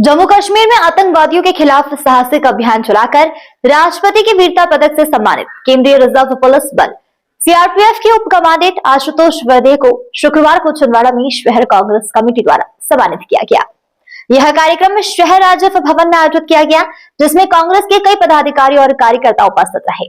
जम्मू कश्मीर में आतंकवादियों के खिलाफ साहसिक अभियान चलाकर राष्ट्रपति के वीरता पदक से सम्मानित केंद्रीय रिजर्व पुलिस बल सीआरपीएफ के उप कमांडेंट आशुतोष वर्दे को शुक्रवार को छिंदवाड़ा में शहर कांग्रेस कमेटी द्वारा सम्मानित किया गया। यह कार्यक्रम शहर राजस्व भवन में आयोजित किया गया, जिसमें कांग्रेस के कई पदाधिकारी और कार्यकर्ता उपस्थित रहे।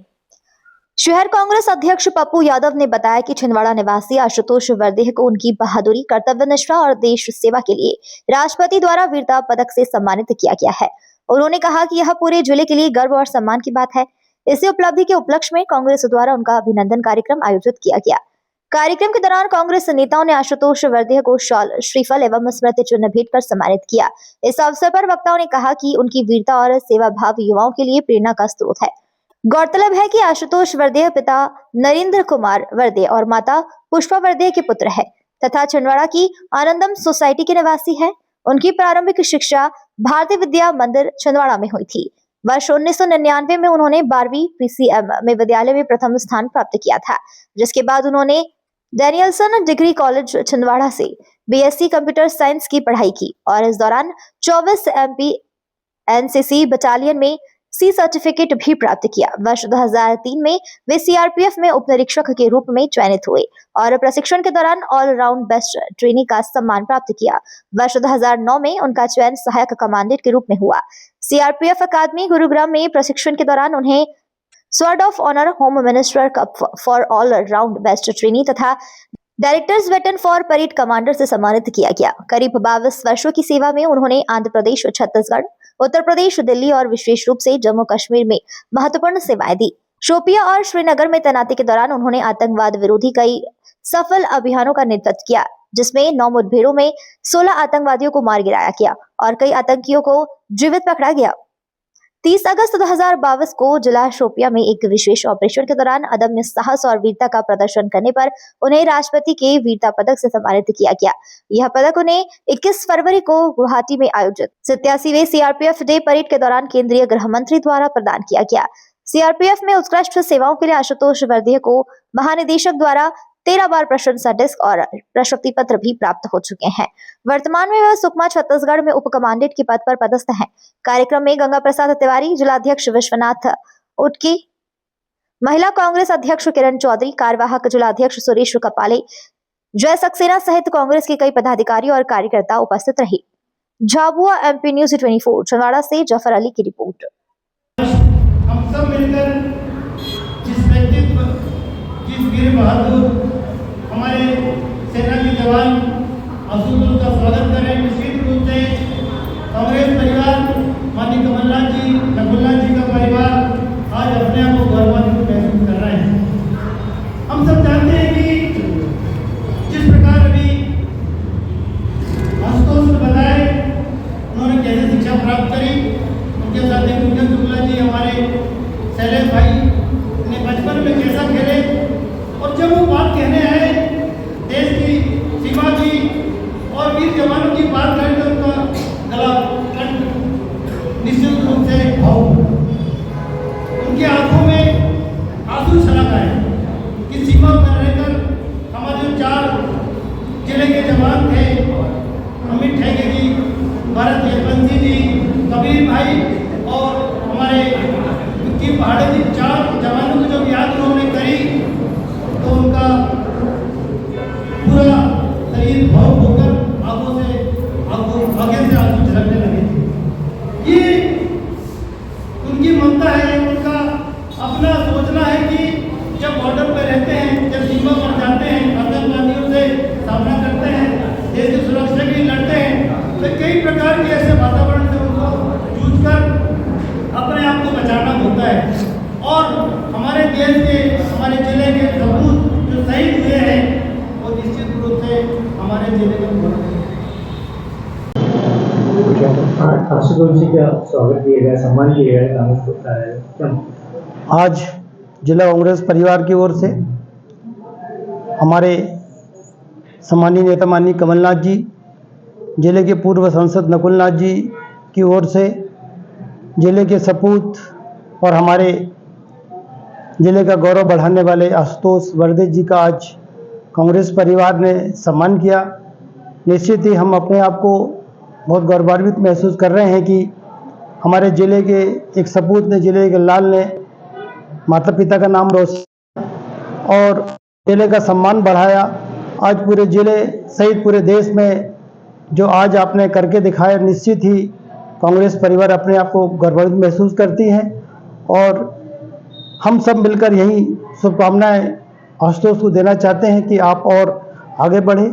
शहर कांग्रेस अध्यक्ष पप्पू यादव ने बताया कि छिंदवाड़ा निवासी आशुतोष वर्दे को उनकी बहादुरी, कर्तव्यनिष्ठा और देश सेवा के लिए राष्ट्रपति द्वारा वीरता पदक से सम्मानित किया गया है। उन्होंने कहा कि यह पूरे जिले के लिए गर्व और सम्मान की बात है। इसी उपलब्धि के उपलक्ष्य में कांग्रेस द्वारा उनका अभिनंदन कार्यक्रम आयोजित किया गया। कार्यक्रम के दौरान कांग्रेस नेताओं ने आशुतोष वर्दे को शॉल, श्रीफल एवं स्मृति चिन्ह भेंट कर सम्मानित किया। इस अवसर पर वक्ताओं ने कहा कि उनकी वीरता और सेवा भाव युवाओं के लिए प्रेरणा का स्रोत है। गौरतलब है कि आशुतोष वर्दे पिता नरेंद्र कुमार वर्दे और माता पुष्पा वर्दे के पुत्र है तथा छिंदवाड़ा की आनंदम सोसाइटी के निवासी है। उनकी प्रारंभिक शिक्षा भारतीय विद्या मंदिर छिंदवाड़ा में हुई थी। वर्ष 1999 में उन्होंने 12वीं पीसीएम में विद्यालय में प्रथम स्थान प्राप्त किया था, जिसके बाद उन्होंने डैनियलसन डिग्री कॉलेज छिंदवाड़ा से बीएससी कंप्यूटर साइंस की पढ़ाई की और इस दौरान 24 एमपी एनसीसी बटालियन में सी सर्टिफिकेट भी प्राप्त किया। वर्ष 2003 में वे सीआरपीएफ में उप निरीक्षक के रूप में चयनित हुए और प्रशिक्षण के दौरान ऑलराउंड बेस्ट ट्रेनी का सम्मान प्राप्त किया। वर्ष 2009 में उनका चयन सहायक कमांडेंट के रूप में हुआ। सीआरपीएफ अकादमी गुरुग्राम में प्रशिक्षण के दौरान उन्हें sword of honour, home minister cup for all round best trainee तथा director's baton for parade commander से सम्मानित किया गया। करीब 22 वर्षों की सेवा में उन्होंने आंध्र प्रदेश, छत्तीसगढ़, उत्तर प्रदेश, दिल्ली और विशेष रूप से जम्मू कश्मीर में महत्वपूर्ण सेवाएं दी। शोपिया और श्रीनगर में तैनाती के दौरान उन्होंने आतंकवाद विरोधी कई सफल अभियानों का नेतृत्व किया, जिसमें 9 मुठभेड़ों में 16 आतंकवादियों को मार गिराया गया और कई आतंकियों को जीवित पकड़ा गया। 30 अगस्त 2022 को जिला शोपिया में एक विशेष ऑपरेशन के दौरान अदम्य साहस और वीरता का प्रदर्शन करने पर उन्हें राष्ट्रपति के वीरता पदक से सम्मानित किया गया। यह पदक उन्हें 21 फरवरी को गुवाहाटी में आयोजित 87वें सीआरपीएफ डे परेड के दौरान केंद्रीय गृह मंत्री द्वारा प्रदान किया गया। सीआरपीएफ में उत्कृष्ट सेवाओं के लिए आशुतोष वर्दे को महानिदेशक द्वारा 13 बार प्रशंसा डिस्क और प्रशस्ति पत्र भी प्राप्त हो चुके हैं। वर्तमान में वह सुकमा, छत्तीसगढ़ में उप कमांडेंट के पद पर पदस्थ हैं। कार्यक्रम में गंगा प्रसाद तिवारी, जिलाध्यक्ष विश्वनाथ उटकी, महिला कांग्रेस अध्यक्ष किरण चौधरी, कार्यवाहक जिलाध्यक्ष सुरेश कपाले, जय सक्सेना सहित कांग्रेस के कई पदाधिकारी और कार्यकर्ता उपस्थित रहे। झाबुआ एमपी न्यूज 24 छिंदवाड़ा से जफर अली की रिपोर्ट। हम सब मिलकर जिस व्यक्तित्व, जिस वीर बहादुर हमारे सेना के जवान आशुतोष का स्वागत करें। निश्चित रूप से कांग्रेस परिवार, माननीय कमलनाथ जी, नकुलनाथ जी का परिवार आज अपने आप को गौरवान्वित महसूस कर रहे हैं। हम सब जानते हैं कि जिस प्रकार अभी आशुतोष ने बताया उन्होंने कैसे शिक्षा प्राप्त करी, उनके साथ कुंजन शुक्ला जी, हमारे शैलेश भाई ने बचपन में कैसा खेले, और जब वो बात कहने आए देश की सीमा की और वीर जवानों की बात करें तो उनका गला कंठ निश्चित रूप से भाव, उनकी आंखों में आंसू छलक आए कि सीमा पर रहकर हमारे जो 4 जिले के जवान थे, अमित ठेके जी, भरत यशवंती जी, कबीर भाई और हमारे की पहाड़ी जी, 4 जवानों की जब याद उन्होंने करी तो उनका पूरा शरीर भाव होकर आंखों से आंसू झलकने लगे थे। ये उनकी ममता है, उनका अपना सोचना है कि जब बॉर्डर पर रहते हैं, जब सीमा पर जाते हैं, आतंकवादियों से सामना करते हैं, देश की सुरक्षा के लिए लड़ते हैं, तो कई प्रकार के ऐसे वातावरण से उनको जूझकर अपने आप को बचाना होता है। और हमारे देश के, हमारे जिले के सपूत जो शहीद हुए हैं वो निश्चित रूप से हमारे जिले के आशुतोष जी का स्वागत किया गया, सम्मान किया गया। आज जिला कांग्रेस परिवार की ओर से हमारे सम्मानीय नेता माननीय कमलनाथ जी, जिले के पूर्व सांसद नकुलनाथ जी की ओर से जिले के सपूत और हमारे जिले का गौरव बढ़ाने वाले आशुतोष वर्दे जी का आज कांग्रेस परिवार ने सम्मान किया। निश्चित ही हम अपने आप को बहुत गौरवान्वित महसूस कर रहे हैं कि हमारे ज़िले के एक सपूत ने, ज़िले के लाल ने माता पिता का नाम रोशन और ज़िले का सम्मान बढ़ाया। आज पूरे ज़िले सहित पूरे देश में जो आज आपने करके दिखाया, निश्चित ही कांग्रेस परिवार अपने आप को गर्वित महसूस करती है और हम सब मिलकर यही शुभकामनाएं आशुतोष को देना चाहते हैं कि आप और आगे बढ़े,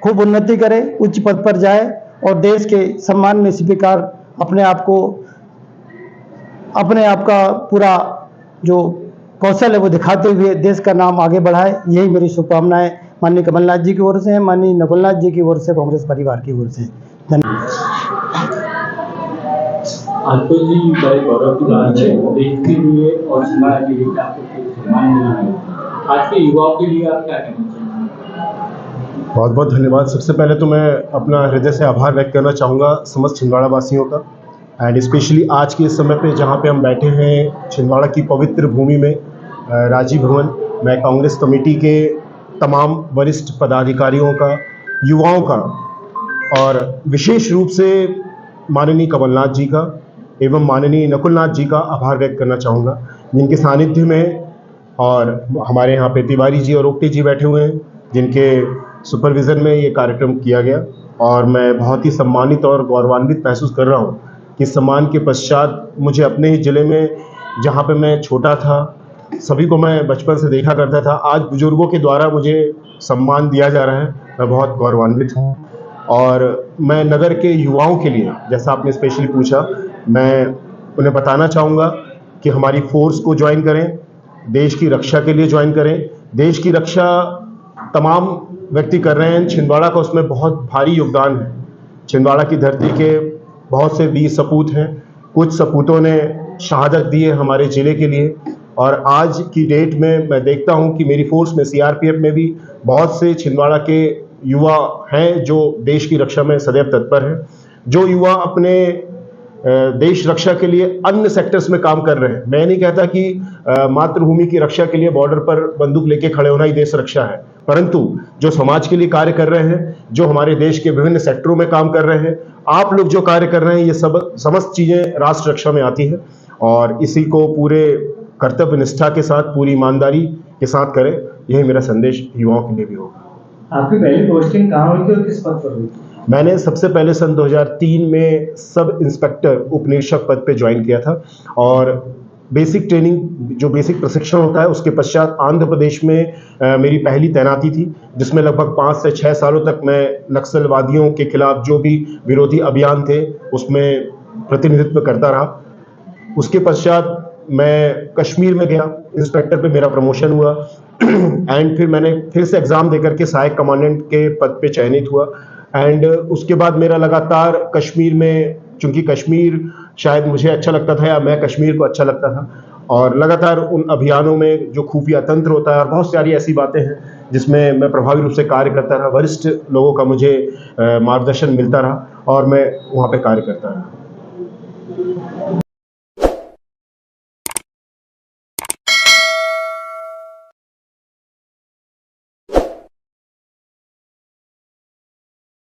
खूब उन्नति करें, उच्च पद पर जाए और देश के सम्मान में स्वीकार अपने आप का पूरा जो कौशल है वो दिखाते हुए देश का नाम आगे बढ़ाए। यही मेरी शुभकामनाएं माननीय कमलनाथ जी की ओर से है, माननीय नकुलनाथ जी की ओर से, कांग्रेस परिवार की ओर से। धन्यवाद। आशुतोष जी, बड़े गौरव की बात है देश के लिए और समाज के लिए आपको सम्मान मिला है। आज के युवाओं के लिए आप क्या कहना चाहेंगे? बहुत बहुत धन्यवाद। सबसे पहले तो मैं अपना हृदय से आभार व्यक्त करना चाहूँगा समस्त छिंदवाड़ा वासियों का, एंड स्पेशली आज के इस समय पे जहाँ पे हम बैठे हैं छिंदवाड़ा की पवित्र भूमि में राजीव भवन। मैं कांग्रेस कमेटी के तमाम वरिष्ठ पदाधिकारियों का, युवाओं का और विशेष रूप से माननीय कमलनाथ जी का एवं माननीय नकुलनाथ जी का आभार व्यक्त करना चाहूँगा, जिनके सानिध्य में और हमारे यहाँ पे तिवारी जी और ओक्टे जी बैठे हुए हैं, जिनके सुपरविज़न में ये कार्यक्रम किया गया। और मैं बहुत ही सम्मानित और गौरवान्वित महसूस कर रहा हूँ कि सम्मान के पश्चात मुझे अपने ही ज़िले में, जहाँ पे मैं छोटा था, सभी को मैं बचपन से देखा करता था, आज बुजुर्गों के द्वारा मुझे सम्मान दिया जा रहा है। मैं बहुत गौरवान्वित हूँ और मैं नगर के युवाओं के लिए, जैसा आपने स्पेशली पूछा, मैं उन्हें बताना चाहूँगा कि हमारी फोर्स को ज्वाइन करें, देश की रक्षा के लिए ज्वाइन करें। देश की रक्षा तमाम व्यक्ति कर रहे हैं, छिंदवाड़ा का उसमें बहुत भारी योगदान है। छिंदवाड़ा की धरती के बहुत से वीर सपूत हैं, कुछ सपूतों ने शहादत दी है हमारे ज़िले के लिए और आज की डेट में मैं देखता हूं कि मेरी फोर्स में, सीआरपीएफ में भी बहुत से छिंदवाड़ा के युवा हैं जो देश की रक्षा में सदैव तत्पर हैं। जो युवा अपने देश रक्षा के लिए अन्य सेक्टर्स में काम कर रहे हैं, मैं नहीं कहता कि मातृभूमि की रक्षा के लिए बॉर्डर पर बंदूक लेके खड़े होना ही देश रक्षा है, परंतु जो समाज के लिए कार्य कर रहे हैं, जो हमारे देश के विभिन्न सेक्टरों में काम कर रहे हैं, आप लोग जो कार्य कर रहे हैं, ये सब समस्त चीज़ें राष्ट्र रक्षा में आती हैं और इसी को पूरे कर्तव्य निष्ठा के साथ, पूरी ईमानदारी के साथ करें। यही मेरा संदेश युवाओं के लिए भी होगा। आपकी पहली पोस्टिंग कहाँ हुई थी और किस पद पर हुई थी? मैंने सबसे पहले सन 2003 में सब इंस्पेक्टर उपनिरीक्षक पद पे ज्वाइन किया था और बेसिक ट्रेनिंग, जो बेसिक प्रशिक्षण होता है, उसके पश्चात आंध्र प्रदेश में मेरी पहली तैनाती थी, जिसमें लगभग 5 से 6 सालों तक मैं नक्सलवादियों के खिलाफ जो भी विरोधी अभियान थे उसमें प्रतिनिधित्व करता रहा। उसके पश्चात मैं कश्मीर में गया, इंस्पेक्टर पे मेरा प्रमोशन हुआ एंड फिर मैंने फिर से एग्ज़ाम देकर के सहायक कमांडेंट के पद पे चयनित हुआ एंड उसके बाद मेरा लगातार कश्मीर में, चूँकि कश्मीर शायद मुझे अच्छा लगता था या मैं कश्मीर को अच्छा लगता था, और लगातार उन अभियानों में जो खुफिया तंत्र होता है और बहुत सारी ऐसी बातें हैं जिसमें मैं प्रभावी रूप से कार्य करता रहा। वरिष्ठ लोगों का मुझे मार्गदर्शन मिलता रहा और मैं वहाँ पे कार्य करता रहा।